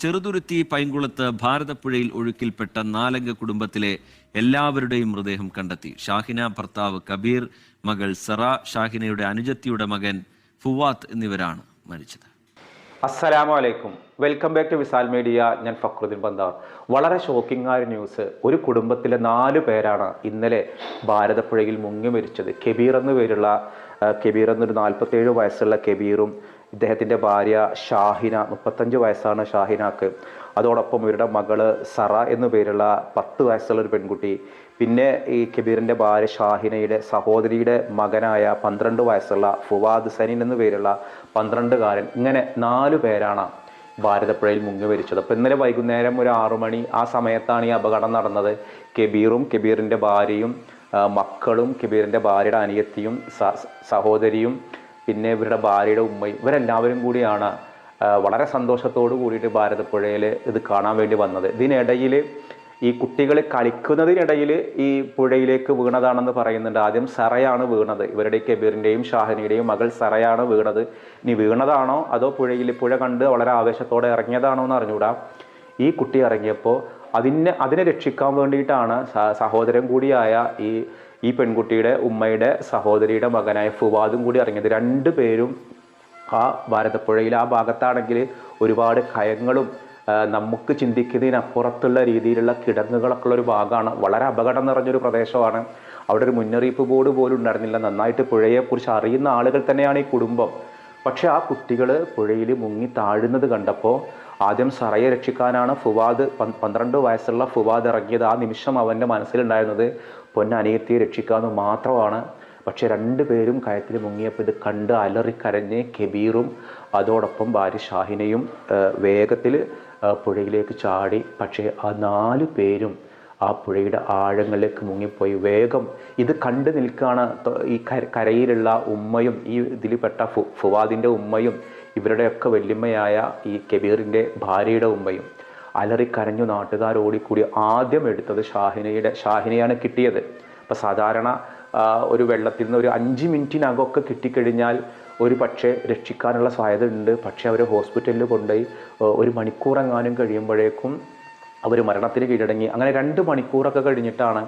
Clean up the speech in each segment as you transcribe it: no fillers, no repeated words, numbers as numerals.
ചെറുതുരുത്തി പൈങ്കുളത്ത് ഭാരതപ്പുഴയിൽ ഒഴുക്കിൽപ്പെട്ട നാലംഗ കുടുംബത്തിലെ എല്ലാവരുടെയും മൃതദേഹം കണ്ടെത്തി. ഷാഹിന ഭർത്താവ് കബീർ, മകൾ സറ, ഷാഹിനയുടെ അനുജത്തിയുടെ മകൻ ഫുവാത്ത് എന്നിവരാണ് മരിച്ചത്. അസ്സലാമു അലൈക്കും, welcome back to Visal media. ഞാൻ ഫക്രുദ്ദീൻ ബന്ദാർ. വളരെ ഷോക്കിംഗ് ആയ ന്യൂസ്. ഒരു കുടുംബത്തിലെ 4 പേരാണ് ഇന്നലെ ഭാരതപ്പുഴയിൽ മുങ്ങി മരിച്ചത്. കബീർ എന്നൊരു 47 വയസ്സുള്ള കബീറും ഇദ്ദേഹത്തിൻ്റെ ഭാര്യ ഷാഹിന, 35 വയസ്സാണ് ഷാഹിനാക്ക്. അതോടൊപ്പം ഇവരുടെ മകള് സറ എന്നു പേരുള്ള 10 വയസ്സുള്ള ഒരു പെൺകുട്ടി. പിന്നെ ഈ കബീറിൻ്റെ ഭാര്യ ഷാഹിനയുടെ സഹോദരിയുടെ മകനായ 12 വയസ്സുള്ള ഫുവാദ് സനീൻ എന്നു പേരുള്ള 12-കാരൻ. ഇങ്ങനെ 4 പേരാണ് ഭാരതപ്പുഴയിൽ മുങ്ങി മരിച്ചത്. അപ്പോൾ ഇന്നലെ വൈകുന്നേരം ഒരു 6 മണി ആ സമയത്താണ് ഈ അപകടം നടന്നത്. കബീറിൻ്റെ ഭാര്യയും മക്കളും കബീറിൻ്റെ ഭാര്യയുടെ അനിയത്തിയും സഹോദരിയും പിന്നെ ഇവരുടെ ഭാര്യയുടെ ഉമ്മയും ഇവരെല്ലാവരും കൂടിയാണ് വളരെ സന്തോഷത്തോടു കൂടിയിട്ട് ഭാരതപ്പുഴയിൽ ഇത് കാണാൻ വേണ്ടി വന്നത്. ഇതിനിടയിൽ ഈ കുട്ടികൾ കളിക്കുന്നതിനിടയിൽ ഈ പുഴയിലേക്ക് വീണതാണെന്ന് പറയുന്നുണ്ട്. ആദ്യം സറയാണ് വീണത്. ഇവരുടെ കബീറിൻ്റെയും ഷാഹിനയുടെയും മകൾ സറയാണ് വീണത്. ഇനി വീണതാണോ അതോ പുഴ കണ്ട് വളരെ ആവേശത്തോടെ ഇറങ്ങിയതാണോ എന്ന് അറിഞ്ഞൂടാ. ഈ കുട്ടി ഇറങ്ങിയപ്പോൾ അതിനെ രക്ഷിക്കാൻ വേണ്ടിയിട്ടാണ് സഹോദരൻ കൂടിയായ ഈ പെൺകുട്ടിയുടെ ഉമ്മയുടെ സഹോദരിയുടെ മകനായ ഫുവാദും കൂടി ഇറങ്ങിയത്. 2 പേരും ആ ഭാരതപ്പുഴയിൽ ആ ഭാഗത്താണെങ്കിൽ ഒരുപാട് കയങ്ങളും നമുക്ക് ചിന്തിക്കുന്നതിനപ്പുറത്തുള്ള രീതിയിലുള്ള കിടങ്ങുകളൊക്കെ ഉള്ള ഒരു ഭാഗമാണ്. വളരെ അപകടം നിറഞ്ഞൊരു പ്രദേശമാണ്. അവിടെ ഒരു മുന്നറിയിപ്പ് ബോർഡ് പോലും ഉണ്ടായിരുന്നില്ല. നന്നായിട്ട് പുഴയെക്കുറിച്ച് അറിയുന്ന ആളുകൾ തന്നെയാണ് ഈ കുടുംബം. പക്ഷെ ആ കുട്ടികൾ പുഴയിൽ മുങ്ങി താഴുന്നത് കണ്ടപ്പോൾ ആദ്യം സറയെ രക്ഷിക്കാനാണ് 12 വയസ്സുള്ള ഫുവാദ് ഇറങ്ങിയത്. ആ നിമിഷം അവൻ്റെ മനസ്സിലുണ്ടായിരുന്നത് പൊന്നനിയത്തിയെ രക്ഷിക്കാമെന്ന് മാത്രമാണ്. പക്ഷെ 2 പേരും കയത്തിൽ മുങ്ങിയപ്പോൾ ഇത് കണ്ട് അലറിക്കരഞ്ഞ് കബീറും അതോടൊപ്പം ഭാര്യ ഷാഹിനയും വേഗത്തിൽ പുഴയിലേക്ക് ചാടി. പക്ഷേ ആ 4 പേരും ആ പുഴയുടെ ആഴങ്ങളിലേക്ക് മുങ്ങിപ്പോയി. വേഗം ഇത് കണ്ടു നിൽക്കുകയാണ് ഈ കരയിലുള്ള ഉമ്മയും ഈ ഇതിൽപ്പെട്ട ഫുവാദിൻ്റെ ഉമ്മയും ഇവരുടെയൊക്കെ വല്യമ്മയായ ഈ കബീറിൻ്റെ ഭാര്യയുടെ ഉമ്മയും. അലറിക്കരഞ്ഞു നാട്ടുകാർ ഓടിക്കൂടി. ആദ്യം എടുത്തത് ഷാഹിനയാണ് കിട്ടിയത്. അപ്പോൾ സാധാരണ ഒരു വെള്ളത്തിൽ നിന്ന് ഒരു 5 മിനിറ്റിനകമൊക്കെ കിട്ടിക്കഴിഞ്ഞാൽ ഒരു പക്ഷേ രക്ഷിക്കാനുള്ള സാധ്യത ഉണ്ട്. പക്ഷേ അവർ ഹോസ്പിറ്റലിൽ കൊണ്ടുപോയി 1 മണിക്കൂറെങ്ങാനും കഴിയുമ്പോഴേക്കും അവർ മരണത്തിന് കീഴടങ്ങി. അങ്ങനെ 2 മണിക്കൂറൊക്കെ കഴിഞ്ഞിട്ടാണ്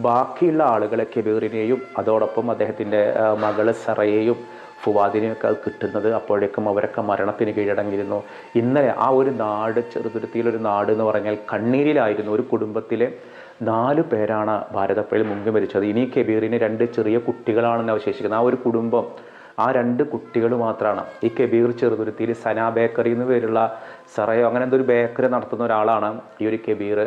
ബാക്കിയുള്ള ആളുകളെ കബീറിനെയും അതോടൊപ്പം അദ്ദേഹത്തിൻ്റെ മകള് സറയെയും ഫുവാദിനെയൊക്കെ കിട്ടുന്നത്. അപ്പോഴേക്കും അവരൊക്കെ മരണത്തിന് കീഴടങ്ങിയിരുന്നു. ഇന്നലെ ആ ഒരു നാട്, ചെറുതുരുത്തിയിലൊരു നാട് എന്ന് പറഞ്ഞാൽ കണ്ണീരിലായിരുന്നു. ഒരു കുടുംബത്തിലെ 4 പേരാണ് ഭാരതപ്പുഴയിൽ മുങ്ങി മരിച്ചത്. ഇനി കബീറിന് 2 ചെറിയ കുട്ടികളാണെന്ന് അവശേഷിക്കുന്നത്. ആ ഒരു കുടുംബം, ആ 2 കുട്ടികൾ മാത്രമാണ്. ഈ കബീർ ചെറുതുരുത്തിയിൽ സന ബേക്കറി എന്ന് പേരുള്ള സറയോ അങ്ങനെ എന്തൊരു ബേക്കറി നടത്തുന്ന ഒരാളാണ് ഈ ഒരു കബീർ.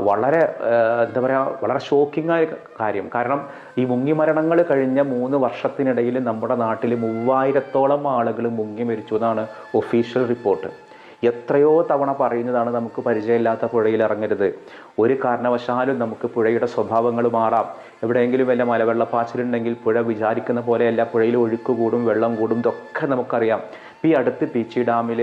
വളരെ എന്താ പറയുക, വളരെ ഷോക്കിംഗ് ആയ കാര്യം. കാരണം ഈ മുങ്ങി മരണങ്ങൾ കഴിഞ്ഞ 3 വർഷത്തിനിടയിൽ നമ്മുടെ നാട്ടിൽ 3000-ഓളം ആളുകൾ മുങ്ങി മരിച്ചു എന്നാണ് ഒഫീഷ്യൽ റിപ്പോർട്ട്. എത്രയോ തവണ പറയുന്നതാണ് നമുക്ക് പരിചയമില്ലാത്ത പുഴയിൽ ഇറങ്ങരുത്. ഒരു കാരണവശാലും നമുക്ക് പുഴയുടെ സ്വഭാവങ്ങൾ മാറാം. എവിടെയെങ്കിലും വല്ല മലവെള്ളപ്പാച്ചിലുണ്ടെങ്കിൽ പുഴ വിചാരിക്കുന്ന പോലെയല്ല. പുഴയിൽ ഒഴുക്ക് കൂടും, വെള്ളം കൂടും, ഇതൊക്കെ നമുക്കറിയാം. ഈ അടുത്ത് പീച്ചി ഡാമിൽ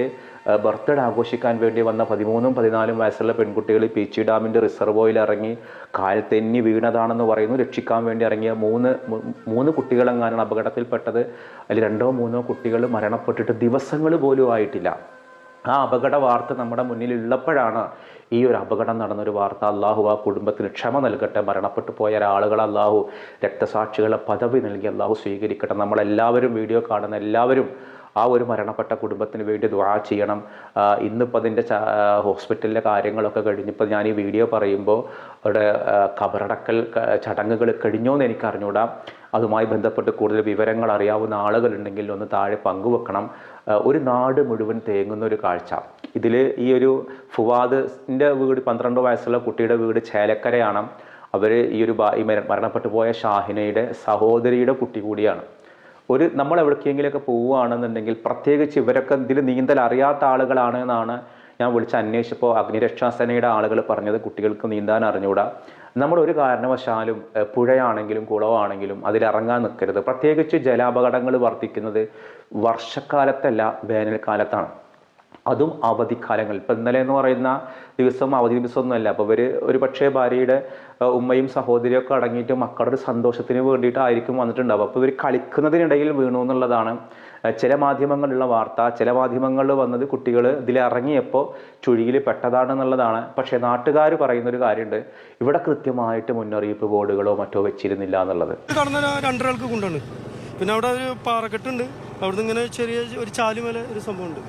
ബർത്ത്ഡേ ആഘോഷിക്കാൻ വേണ്ടി വന്ന 13-14 വയസ്സുള്ള പെൺകുട്ടികൾ പീച്ചി ഡാമിൻ്റെ റിസർവോയിൽ ഇറങ്ങി കാൽ തെന്നി വീണതാണെന്ന് പറയുന്നു. രക്ഷിക്കാൻ വേണ്ടി ഇറങ്ങിയ 3 കുട്ടികളെങ്ങാനാണ് അപകടത്തിൽപ്പെട്ടത്. അതിൽ 2-3 കുട്ടികൾ മരണപ്പെട്ടിട്ട് ദിവസങ്ങൾ പോലും ആയിട്ടില്ല. ആ അപകട വാർത്ത നമ്മുടെ മുന്നിലുള്ളപ്പോഴാണ് ഈ ഒരു അപകടം നടന്നൊരു വാർത്ത. അള്ളാഹു ആ കുടുംബത്തിന് ക്ഷമ നൽകട്ടെ. മരണപ്പെട്ടു പോയ ഒരാളുകൾ അള്ളാഹു രക്തസാക്ഷികളെ പദവി നൽകി അള്ളാഹു സ്വീകരിക്കട്ടെ. നമ്മളെല്ലാവരും, വീഡിയോ കാണുന്ന എല്ലാവരും ആ ഒരു മരണപ്പെട്ട കുടുംബത്തിന് വേണ്ടി ദുആ ചെയ്യണം. ഇന്നിപ്പോൾ അതിൻ്റെ ഹോസ്പിറ്റലിലെ കാര്യങ്ങളൊക്കെ കഴിഞ്ഞപ്പോൾ ഞാൻ ഈ വീഡിയോ പറയുമ്പോൾ അവിടെ ഖബറടക്കൽ ചടങ്ങുകൾ കഴിഞ്ഞോ എന്ന് എനിക്ക് അറിഞ്ഞൂടാ. അതുമായി ബന്ധപ്പെട്ട് കൂടുതൽ വിവരങ്ങൾ അറിയാവുന്ന ആളുകളുണ്ടെങ്കിൽ ഒന്ന് താഴെ പങ്കുവെക്കണം. ഒരു നാട് മുഴുവൻ തേങ്ങുന്ന ഒരു കാഴ്ച. ഇതിൽ ഈ ഒരു ഫുവാദിൻ്റെ വീട്, 12 വയസ്സുള്ള കുട്ടിയുടെ വീട് ചേലക്കരയാണ്. അവർ ഈ മരണപ്പെട്ടു പോയ ഷാഹിനയുടെ സഹോദരിയുടെ കുട്ടി കൂടിയാണ്. നമ്മൾ എവിടേക്കെങ്കിലുമൊക്കെ പോവുകയാണെന്നുണ്ടെങ്കിൽ, പ്രത്യേകിച്ച് ഇവരൊക്കെ ഇതിൽ നീന്തൽ അറിയാത്ത ആളുകളാണ് എന്നാണ് ഞാൻ വിളിച്ച് അന്വേഷിച്ചപ്പോൾ അഗ്നിരക്ഷാസേനയുടെ ആളുകൾ പറഞ്ഞത്. കുട്ടികൾക്ക് നീന്താൻ അറിഞ്ഞുകൂടാ. നമ്മൾ ഒരു കാരണവശാലും പുഴയാണെങ്കിലും കുളമാണെങ്കിലും അതിലിറങ്ങാൻ നിൽക്കരുത്. പ്രത്യേകിച്ച് ജലാപകടങ്ങൾ വർദ്ധിക്കുന്നത് വർഷക്കാലത്തല്ല, വേനൽക്കാലത്താണ്. അതും അവധിക്കാലങ്ങളിൽ. ഇപ്പം ഇന്നലെ എന്ന് പറയുന്ന ദിവസം അവധി ദിവസമൊന്നുമല്ല. അപ്പോൾ ഇവർ ഒരു പക്ഷേ ഭാര്യയുടെ ഉമ്മയും സഹോദരിയൊക്കെ അടങ്ങിയിട്ട് മക്കളുടെ ഒരു സന്തോഷത്തിന് വേണ്ടിയിട്ടായിരിക്കും വന്നിട്ടുണ്ടാവുക. അപ്പോൾ ഇവർ കളിക്കുന്നതിനിടയിൽ വീണു എന്നുള്ളതാണ് ചില മാധ്യമങ്ങളിലുള്ള വാർത്ത. ചില മാധ്യമങ്ങളിൽ വന്നത് കുട്ടികൾ ഇതിലിറങ്ങിയപ്പോൾ ചുഴിയിൽ പെട്ടതാണെന്നുള്ളതാണ്. പക്ഷേ നാട്ടുകാർ പറയുന്നൊരു കാര്യമുണ്ട്, ഇവിടെ കൃത്യമായിട്ട് മുന്നറിയിപ്പ് ബോർഡുകളോ മറ്റോ വെച്ചിരുന്നില്ല എന്നുള്ളത്. കടന്ന 2 ആൾക്ക് കൊണ്ടാണ്. പിന്നെ അവിടെ ഒരു പാറക്കെട്ടുണ്ട്, അവിടുന്ന് ഇങ്ങനെ ചെറിയ ഒരു ചാലുമല ഒരു സംഭവമുണ്ട്,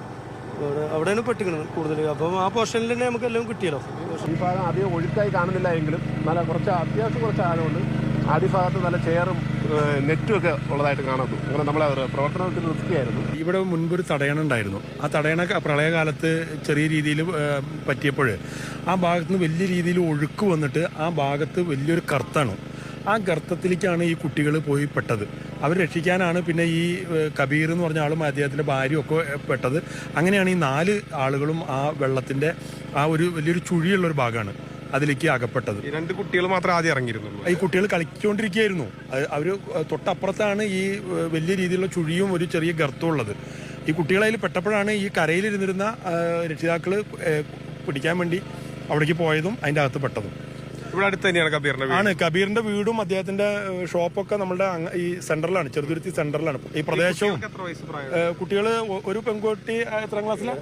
അവിടെയാണ് പെട്ടിക്കുന്നത് കൂടുതൽ. അപ്പം ആ പോർഷനിൽ തന്നെ നമുക്ക് എല്ലാം കിട്ടിയല്ലോ. ഈ ഭാഗം അധികം ഒഴുക്കായി കാണുന്നില്ല എങ്കിലും നല്ല അത്യാവശ്യം കുറച്ച് ആഴമുണ്ട്. ആദ്യ ഭാഗത്ത് നല്ല ചെയറും നെറ്റും ഒക്കെ ഉള്ളതായിട്ട് കാണുന്നു. അങ്ങനെ നമ്മളെ പ്രവർത്തനത്തിൽ നിർത്തിയായിരുന്നു. ഇവിടെ മുൻപൊരു തടയണ ഉണ്ടായിരുന്നു. ആ തടയണ പ്രളയകാലത്ത് ചെറിയ രീതിയിൽ പറ്റിയപ്പോൾ ആ ഭാഗത്ത് നിന്ന് വലിയ രീതിയിൽ ഒഴുക്ക് വന്നിട്ട് ആ ഭാഗത്ത് വലിയൊരു ഗർത്തമാണ്. ആ ഗർത്തത്തിലേക്കാണ് ഈ കുട്ടികൾ പോയി പെട്ടത്. അവർ രക്ഷിക്കാനാണ് പിന്നെ ഈ കബീർ എന്ന് പറഞ്ഞ ആളും അദ്ദേഹത്തിൻ്റെ ഭാര്യയും ഒക്കെ പെട്ടത്. അങ്ങനെയാണ് ഈ 4 ആളുകളും ആ വെള്ളത്തിൻ്റെ ആ ഒരു വലിയൊരു ചുഴിയുള്ളൊരു ഭാഗമാണ് അതിലേക്ക് അകപ്പെട്ടത്. 2 കുട്ടികൾ മാത്രം ആദ്യം ഇറങ്ങിയിരുന്നു. ഈ കുട്ടികൾ കളിച്ചുകൊണ്ടിരിക്കുകയായിരുന്നു. അവർ തൊട്ടപ്പുറത്താണ് ഈ വലിയ രീതിയിലുള്ള ചുഴിയും ഒരു ചെറിയ ഗർത്തവും ഉള്ളത്. ഈ കുട്ടികളതിൽ പെട്ടപ്പോഴാണ് ഈ കരയിലിരുന്നിരുന്ന രക്ഷിതാക്കൾ പിടിക്കാൻ വേണ്ടി അവിടേക്ക് പോയതും അതിൻ്റെ അകത്ത് പെട്ടതും. ഇവിടെ അടുത്ത് തന്നെയാണ് കബീറിന്റെ വീട്. ആണ് കബീറിന്റെ വീടും അദ്ദേഹത്തിന്റെ ഷോപ്പൊക്കെ നമ്മുടെ ഈ സെന്ററിലാണ്, ചെറുതുരുത്തി സെന്ററിലാണ് ഈ പ്രദേശവും. കുട്ടികൾ ഒരു പെൺകുട്ടി എത്രാം ക്ലാസ്സിലാണ്?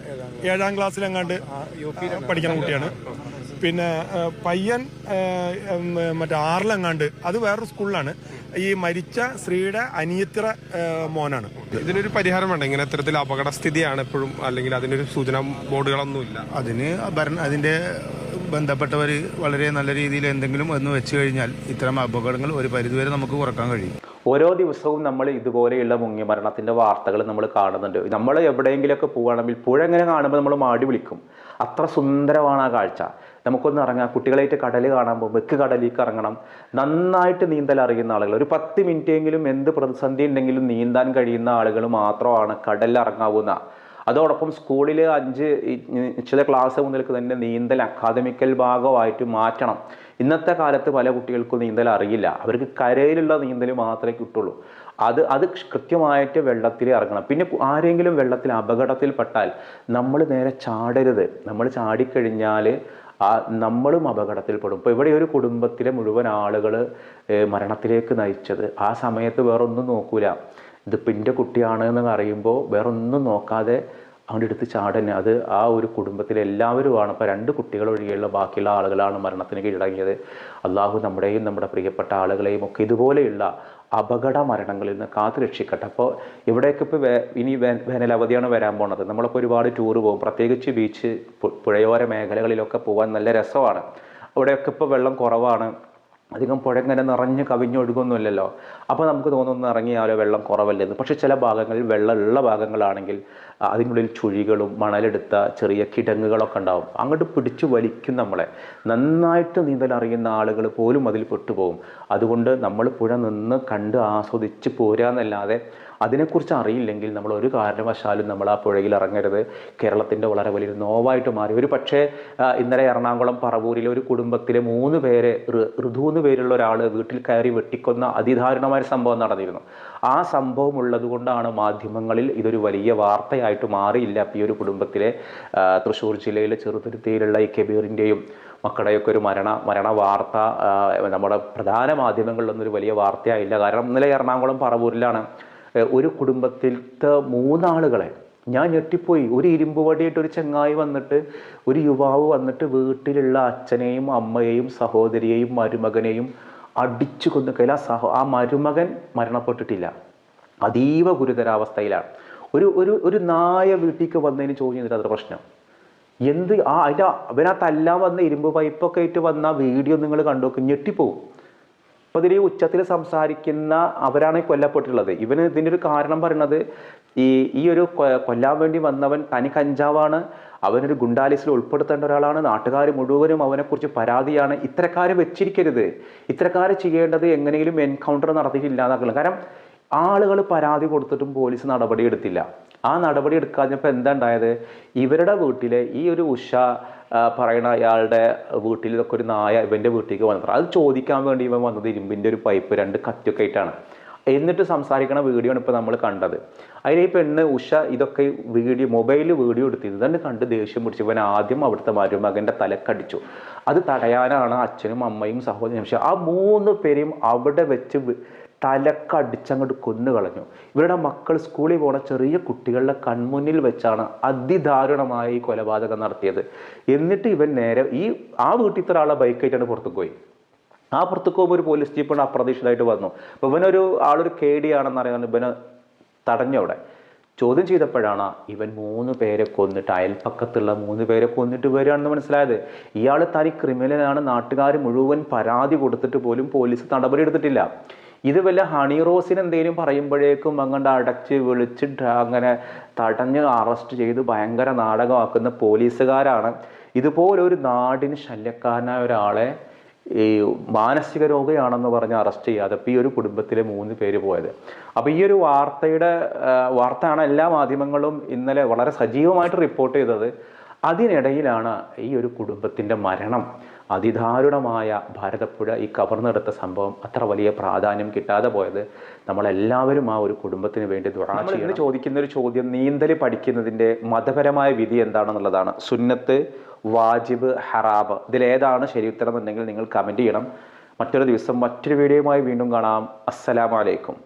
7ാം ക്ലാസ്സിലെങ്ങാണ്ട് പഠിക്കുന്ന കുട്ടിയാണ്. പിന്നെ പയ്യൻ മറ്റേ 6ലെങ്ങാണ്ട്, അത് വേറൊരു സ്കൂളിലാണ്. ഈ മരിച്ച സ്ത്രീയുടെ അനിയത്തിറ മോനാണ്. ഇതിനൊരു പരിഹാരം വേണ്ട. ഇങ്ങനെ ഇത്തരത്തിൽ അപകടസ്ഥിതിയാണ് എപ്പോഴും, അല്ലെങ്കിൽ അതിനൊരു സൂചനാ ബോർഡുകളൊന്നുമില്ല. അതിന്റെ ബന്ധപ്പെട്ടവർ വളരെ നല്ല രീതിയിൽ എന്തെങ്കിലും ഒന്ന് വെച്ച് കഴിഞ്ഞാൽ ഇത്തരം അപകടങ്ങൾ ഒരു പരിധിവരെ നമുക്ക് കുറക്കാൻ കഴിയും. ഓരോ ദിവസവും നമ്മൾ ഇതുപോലെയുള്ള മുങ്ങിമരണത്തിൻ്റെ വാർത്തകൾ നമ്മൾ കാണുന്നുണ്ട്. നമ്മൾ എവിടെയെങ്കിലുമൊക്കെ പോവുകയാണെങ്കിൽ പുഴ എങ്ങനെ കാണുമ്പോൾ നമ്മൾ മാടി വിളിക്കും. അത്ര സുന്ദരമാണ് ആ കാഴ്ച. നമുക്കൊന്ന് ഇറങ്ങാം, കുട്ടികളായിട്ട് കടൽ കാണാൻ പോകുമ്പോൾ വെക്ക് കടലിലേക്ക് ഇറങ്ങണം. നന്നായിട്ട് നീന്തൽ അറിയുന്ന ആളുകൾ, ഒരു 10 മിനിറ്റെങ്കിലും എന്ത് പ്രതിസന്ധി ഉണ്ടെങ്കിലും നീന്താൻ കഴിയുന്ന ആളുകൾ മാത്രമാണ് കടലിൽ ഇറങ്ങാവുന്ന. അതോടൊപ്പം സ്കൂളിൽ 5 നിശ്ചിത ക്ലാസ് മുതൽക്ക് തന്നെ നീന്തൽ അക്കാദമിക്കൽ ഭാഗമായിട്ട് മാറ്റണം. ഇന്നത്തെ കാലത്ത് പല കുട്ടികൾക്കും നീന്തൽ അറിയില്ല. അവർക്ക് കരയിലുള്ള നീന്തൽ മാത്രമേ കിട്ടുള്ളൂ. അത് കൃത്യമായിട്ട് വെള്ളത്തിൽ ഇറങ്ങണം. പിന്നെ ആരെങ്കിലും വെള്ളത്തിൽ അപകടത്തിൽപ്പെട്ടാൽ നമ്മൾ നേരെ ചാടരുത്. നമ്മൾ ചാടിക്കഴിഞ്ഞാൽ നമ്മളും അപകടത്തിൽപ്പെടും. ഇപ്പോൾ ഇവിടെ ഒരു കുടുംബത്തിലെ മുഴുവൻ ആളുകൾ മരണത്തിലേക്ക് നയിച്ചത് ആ സമയത്ത് വേറൊന്നും നോക്കൂല. ഇതിപ്പോൾ എൻ്റെ കുട്ടിയാണ് എന്ന് അറിയുമ്പോൾ വേറൊന്നും നോക്കാതെ അങ്ങോട്ട് എടുത്ത് ചാടന്നെ. അത് ആ ഒരു കുടുംബത്തിലെ എല്ലാവരുമാണ്. അപ്പോൾ 2 കുട്ടികൾ ഒഴികെയുള്ള ബാക്കിയുള്ള ആളുകളാണ് മരണത്തിന് കീഴടങ്ങിയത്. അള്ളാഹു നമ്മുടെയും നമ്മുടെ പ്രിയപ്പെട്ട ആളുകളെയും ഒക്കെ ഇതുപോലെയുള്ള അപകട മരണങ്ങളിൽ നിന്ന് കാത്തു രക്ഷിക്കട്ടെ. അപ്പോൾ ഇവിടേക്ക് ഇപ്പോൾ ഇനി വേനലവധിയാണ് വരാൻ പോണത്. നമ്മളൊക്കെ ഒരുപാട് ടൂർ പോകും, പ്രത്യേകിച്ച് ബീച്ച്, പുഴയോര മേഖലകളിലൊക്കെ പോകാൻ നല്ല രസമാണ്. അവിടെയൊക്കെ ഇപ്പോൾ വെള്ളം കുറവാണ്, അധികം പുഴ ഇങ്ങനെ നിറഞ്ഞ് കവിഞ്ഞൊഴുകൊന്നുമില്ലല്ലോ. അപ്പോൾ നമുക്ക് തോന്നുന്നു ഇറങ്ങിയാലോ വെള്ളം കുറവല്ലെന്ന്. പക്ഷേ ചില ഭാഗങ്ങളിൽ വെള്ളമുള്ള ഭാഗങ്ങളാണെങ്കിൽ അതിനുള്ളിൽ ചുഴികളും മണലെടുത്ത ചെറിയ കിടങ്ങുകളൊക്കെ ഉണ്ടാവും. അങ്ങോട്ട് പിടിച്ചു വലിക്കും നമ്മളെ. നന്നായിട്ട് നീന്തൽ അറിയുന്ന ആളുകൾ പോലും അതിൽ പെട്ടുപോകും. അതുകൊണ്ട് നമ്മൾ പുഴ നിന്ന് കണ്ട് ആസ്വദിച്ച് പോരാന്നല്ലാതെ അതിനെക്കുറിച്ച് അറിയില്ലെങ്കിൽ നമ്മൾ ഒരു കാരണവശാലും നമ്മൾ ആ പുഴയിൽ ഇറങ്ങരുത്. കേരളത്തിൻ്റെ വളരെ വലിയൊരു നോവായിട്ട് മാറി. ഒരു പക്ഷേ ഇന്നലെ എറണാകുളം പറവൂരിലെ ഒരു കുടുംബത്തിലെ 3 പേരെ, ഋതു എന്ന് പേരുള്ള ഒരാൾ വീട്ടിൽ കയറി വെട്ടിക്കൊന്ന അതിദാരുണമായ സംഭവം നടന്നിരുന്നു. ആ സംഭവം ഉള്ളത് കൊണ്ടാണ് മാധ്യമങ്ങളിൽ ഇതൊരു വലിയ വാർത്തയായിട്ട് മാറിയില്ല. അപ്പോൾ ഈ ഒരു കുടുംബത്തിലെ തൃശ്ശൂർ ജില്ലയിലെ ചെറുതുരുത്തിയിലുള്ള ഈ കബീറിൻ്റെയും മക്കളുടെയൊക്കെ ഒരു മരണ വാർത്ത നമ്മുടെ പ്രധാന മാധ്യമങ്ങളിലൊന്നും ഒരു വലിയ വാർത്തയായില്ല. കാരണം ഇന്നലെ എറണാകുളം പറവൂരിലാണ് ഒരു കുടുംബത്തിലത്തെ 3 ആളുകളെ ഞാൻ ഞെട്ടിപ്പോയി. ഒരു ഇരുമ്പ് വടിയായിട്ട് ഒരു ചങ്ങായി വന്നിട്ട്, ഒരു യുവാവ് വന്നിട്ട് വീട്ടിലുള്ള അച്ഛനെയും അമ്മയെയും സഹോദരിയെയും മരുമകനെയും അടിച്ചു കൊന്നു. ആ മരുമകൻ മരണപ്പെട്ടിട്ടില്ല, അതീവ ഗുരുതരാവസ്ഥയിലാണ്. ഒരു നായ വീട്ടിലേക്ക് വന്നതിന് ചോദ്യം ചെയ്തിട്ട് അതൊരു പ്രശ്നം എന്ത്? അവനാ തല്ലാൻ വന്ന ഇരുമ്പ് പൈപ്പൊക്കെ ആയിട്ട് വന്ന വീഡിയോ നിങ്ങൾ കണ്ടു നോക്കി, ഞെട്ടിപ്പോവും. അപ്പോൾ ഇതിൽ ഉച്ചത്തിൽ സംസാരിക്കുന്ന അവരാണ് കൊല്ലപ്പെട്ടിട്ടുള്ളത്. ഇവന് ഇതിൻ്റെ ഒരു കാരണം പറയുന്നത് ഈ ഒരു കൊല്ലാൻ വേണ്ടി വന്നവൻ തനി കഞ്ചാവാണ്, അവനൊരു ഗുണ്ടാലിസ്റ്റിൽ ഉൾപ്പെടുത്തേണ്ട ഒരാളാണ്, നാട്ടുകാർ മുഴുവനും അവനെക്കുറിച്ച് പരാതിയാണ്. ഇത്തരക്കാരെ വെച്ചിരിക്കരുത്. ഇത്തരക്കാരെ ചെയ്യേണ്ടത് എങ്ങനെയും എൻകൗണ്ടർ നടത്തിയിട്ടില്ലാതാക്കണം. കാരണം ആളുകൾ പരാതി കൊടുത്തിട്ടും പോലീസ് നടപടി എടുത്തില്ല. ആ നടപടി എടുക്കാഞ്ഞപ്പോൾ എന്താ ഉണ്ടായത്? ഇവരുടെ വീട്ടിലെ ഈ ഒരു ഉഷ പറയുന്ന അയാളുടെ വീട്ടിൽ ഇതൊക്കെ ഒരു നായ ഇവൻ്റെ വീട്ടിലേക്ക് വന്നത്. അത് ചോദിക്കാൻ വേണ്ടി ഇവൻ വന്നത് ഇരുമ്പിൻ്റെ ഒരു പൈപ്പ് 2 കത്തിയൊക്കെ ആയിട്ടാണ്. എന്നിട്ട് സംസാരിക്കണ വീഡിയോ ആണ് ഇപ്പോൾ നമ്മൾ കണ്ടത്. അതിൽ ഈ പെണ്ണ് ഉഷ ഇതൊക്കെ മൊബൈലിൽ വീഡിയോ എടുത്തിരുന്നു. ഇതന്നെ കണ്ട് ദേഷ്യം പിടിച്ചു. ഇവൻ ആദ്യം അവിടുത്തെ മരുമകൻ്റെ തലക്കടിച്ചു. അത് തടയാനാണ് അച്ഛനും അമ്മയും സഹോദരനും. പക്ഷേ ആ 3 പേരെയും അവിടെ വെച്ച് തലക്കടിച്ചങ്ങോട്ട് കൊന്നുകളഞ്ഞു. ഇവരുടെ മക്കൾ സ്കൂളിൽ പോണ ചെറിയ കുട്ടികളുടെ കൺമുന്നിൽ വെച്ചാണ് അതിദാരുണമായ ഈ കൊലപാതകം നടത്തിയത്. എന്നിട്ട് ഇവൻ നേരെ ആ വീട്ടിൽ ഒരാളെ ബൈക്കായിട്ടാണ് പുറത്തേക്ക് പോയി. ആ പുറത്തേക്ക് പോകുമ്പോൾ ഒരു പോലീസ് ജീപ്പാണ് അപ്രതീക്ഷിതമായിട്ട് വന്നു. അപ്പോൾ ഇവനൊരു കേടിയാണെന്ന് അറിയാൻ ഇവനെ തടഞ്ഞവിടെ. ചോദ്യം ചെയ്തപ്പോഴാണ് ഇവൻ 3 പേരെ കൊന്നിട്ട് അയൽപ്പക്കത്തുള്ള 3 പേരെ കൊന്നിട്ട് വരികയാണെന്ന് മനസ്സിലായത്. ഇയാൾ തനി ക്രിമിനലാണ്. നാട്ടുകാർ മുഴുവൻ പരാതി കൊടുത്തിട്ട് പോലും പോലീസ് നടപടി എടുത്തിട്ടില്ല. ഇത് വല്ല ഹണി റോസിന് എന്തെങ്കിലും പറയുമ്പോഴേക്കും അങ്ങോട്ട് അടച്ച് വിളിച്ചിട്ട് അങ്ങനെ തടഞ്ഞ് അറസ്റ്റ് ചെയ്ത് ഭയങ്കര നാടകമാക്കുന്ന പോലീസുകാരാണ് ഇതുപോലൊരു നാടിന് ശല്യക്കാരനായ ഒരാളെ ഈ മാനസിക രോഗിയാണെന്ന് പറഞ്ഞ് അറസ്റ്റ് ചെയ്യാതെ ഇപ്പോൾ ഈ ഒരു കുടുംബത്തിലെ 3 പേര് പോയത്. അപ്പോൾ ഈ ഒരു വാർത്തയാണ് എല്ലാ മാധ്യമങ്ങളും ഇന്നലെ വളരെ സജീവമായിട്ട് റിപ്പോർട്ട് ചെയ്തത്. അതിനിടയിലാണ് ഈ ഒരു കുടുംബത്തിൻ്റെ മരണം, അതിദാരുണമായ ഭാരതപ്പുഴ ഈ കവർന്നെടുത്ത സംഭവം അത്ര വലിയ പ്രാധാന്യം കിട്ടാതെ പോയത്. നമ്മളെല്ലാവരും ആ ഒരു കുടുംബത്തിന് വേണ്ടി ദുആ ചെയ്യണം. നമ്മൾ ഇന്ന് ചോദിക്കുന്ന ഒരു ചോദ്യം, നീന്തൽ പഠിക്കുന്നതിൻ്റെ മതപരമായ വിധി എന്താണെന്നുള്ളതാണ്. സുന്നത്ത്, വാജിബ്, ഹറാബ്, ഇതിലേതാണ് ശരി ഉത്തരം എന്നുണ്ടെങ്കിൽ നിങ്ങൾ കമൻറ്റ് ചെയ്യണം. മറ്റൊരു ദിവസം മറ്റൊരു വീഡിയോയുമായി വീണ്ടും കാണാം. അസ്സലാമു അലൈക്കും.